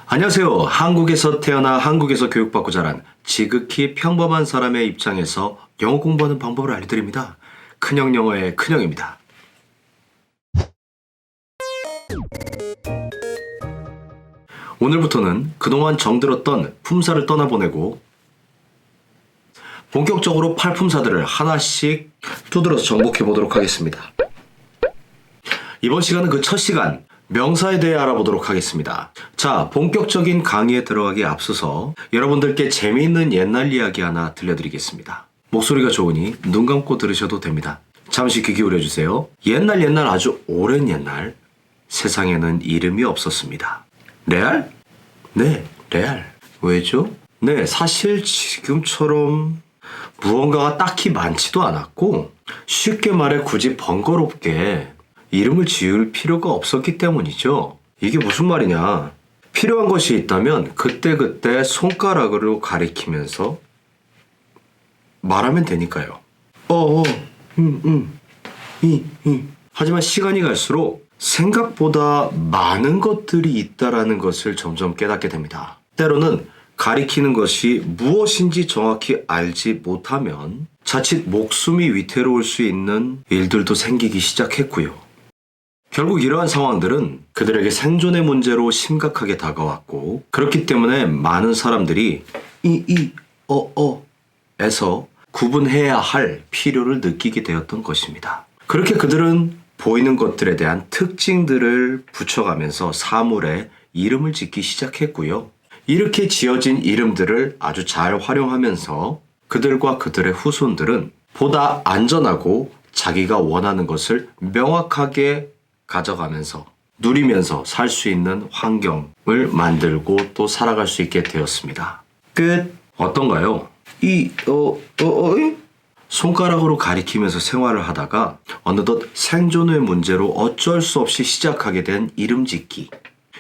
안녕하세요. 한국에서 태어나 한국에서 교육받고 자란 지극히 평범한 사람의 입장에서 영어 공부하는 방법을 알려드립니다. 큰형 영어의 큰형입니다. 오늘부터는 그동안 정들었던 품사를 떠나보내고 본격적으로 팔품사들을 하나씩 두드려서 정복해 보도록 하겠습니다. 이번 시간은 그 첫 시간 명사에 대해 알아보도록 하겠습니다. 자, 본격적인 강의에 들어가기에 앞서서 여러분들께 재미있는 옛날 이야기 하나 들려드리겠습니다. 목소리가 좋으니 눈 감고 들으셔도 됩니다. 잠시 귀 기울여주세요. 옛날 아주 오랜 옛날 세상에는 이름이 없었습니다. 레알? 네, 레알. 왜죠? 네, 사실 지금처럼 무언가가 딱히 많지도 않았고 쉽게 말해 굳이 번거롭게 이름을 지을 필요가 없었기 때문이죠. 이게 무슨 말이냐? 필요한 것이 있다면 그때그때 손가락으로 가리키면서 말하면 되니까요. 하지만 시간이 갈수록 생각보다 많은 것들이 있다라는 것을 점점 깨닫게 됩니다. 때로는 가리키는 것이 무엇인지 정확히 알지 못하면 자칫 목숨이 위태로울 수 있는 일들도 생기기 시작했고요. 결국 이러한 상황들은 그들에게 생존의 문제로 심각하게 다가왔고, 그렇기 때문에 많은 사람들이 에서 구분해야 할 필요를 느끼게 되었던 것입니다. 그렇게 그들은 보이는 것들에 대한 특징들을 붙여가면서 사물에 이름을 짓기 시작했고요. 이렇게 지어진 이름들을 아주 잘 활용하면서 그들과 그들의 후손들은 보다 안전하고 자기가 원하는 것을 명확하게 가져가면서 누리면서 살 수 있는 환경을 만들고 또 살아갈 수 있게 되었습니다. 끝. 어떤가요? 손가락으로 가리키면서 생활을 하다가 어느덧 생존의 문제로 어쩔 수 없이 시작하게 된 이름 짓기.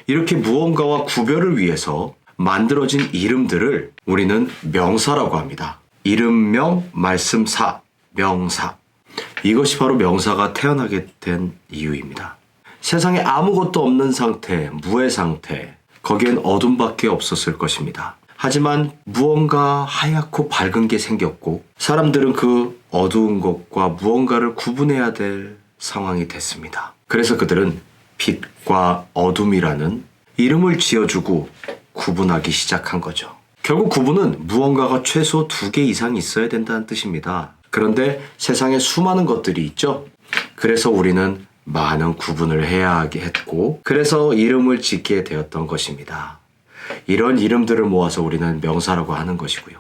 이렇게 무언가와 구별을 위해서 만들어진 이름들을 우리는 명사라고 합니다. 이름명, 말씀사, 명사. 이것이 바로 명사가 태어나게 된 이유입니다. 세상에 아무것도 없는 상태, 무의 상태, 거기엔 어둠밖에 없었을 것입니다. 하지만 무언가 하얗고 밝은 게 생겼고 사람들은 그 어두운 것과 무언가를 구분해야 될 상황이 됐습니다. 그래서 그들은 빛과 어둠이라는 이름을 지어주고 구분하기 시작한 거죠. 결국 구분은 무언가가 최소 2개 이상 있어야 된다는 뜻입니다. 그런데 세상에 수많은 것들이 있죠. 그래서 우리는 많은 구분을 해야 하게 했고, 그래서 이름을 짓게 되었던 것입니다. 이런 이름들을 모아서 우리는 명사라고 하는 것이고요.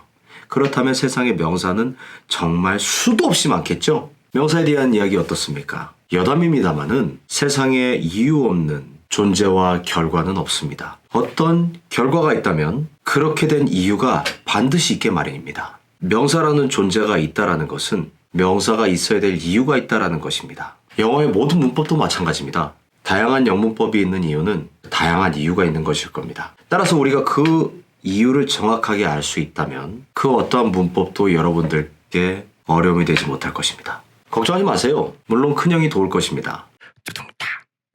그렇다면 세상의 명사는 정말 수도 없이 많겠죠? 명사에 대한 이야기 어떻습니까? 여담입니다마는 세상에 이유 없는 존재와 결과는 없습니다. 어떤 결과가 있다면 그렇게 된 이유가 반드시 있게 마련입니다. 명사라는 존재가 있다라는 것은 명사가 있어야 될 이유가 있다라는 것입니다. 영어의 모든 문법도 마찬가지입니다. 다양한 영문법이 있는 이유는 다양한 이유가 있는 것일 겁니다. 따라서 우리가 그 이유를 정확하게 알 수 있다면 그 어떠한 문법도 여러분들께 어려움이 되지 못할 것입니다. 걱정하지 마세요. 물론 큰형이 도울 것입니다.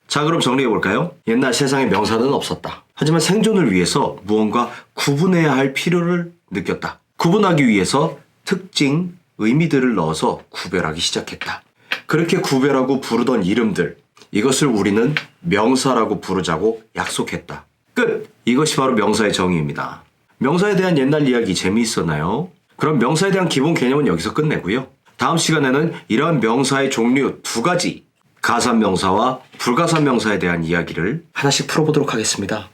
자, 그럼 정리해볼까요? 옛날 세상에 명사는 없었다. 하지만 생존을 위해서 무언가 구분해야 할 필요를 느꼈다. 구분하기 위해서 특징, 의미들을 넣어서 구별하기 시작했다. 그렇게 구별하고 부르던 이름들, 이것을 우리는 명사라고 부르자고 약속했다. 끝! 이것이 바로 명사의 정의입니다. 명사에 대한 옛날 이야기 재미있었나요? 그럼 명사에 대한 기본 개념은 여기서 끝내고요. 다음 시간에는 이러한 명사의 종류 2가지, 가산명사와 불가산명사에 대한 이야기를 하나씩 풀어보도록 하겠습니다.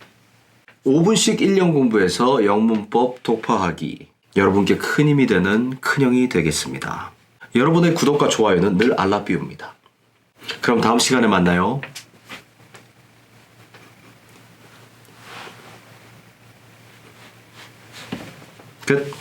5분씩 1년 공부해서 영문법 독파하기. 여러분께 큰 힘이 되는 큰형이 되겠습니다. 여러분의 구독과 좋아요는 늘 알라뷰입니다. 그럼 다음 시간에 만나요. 끝.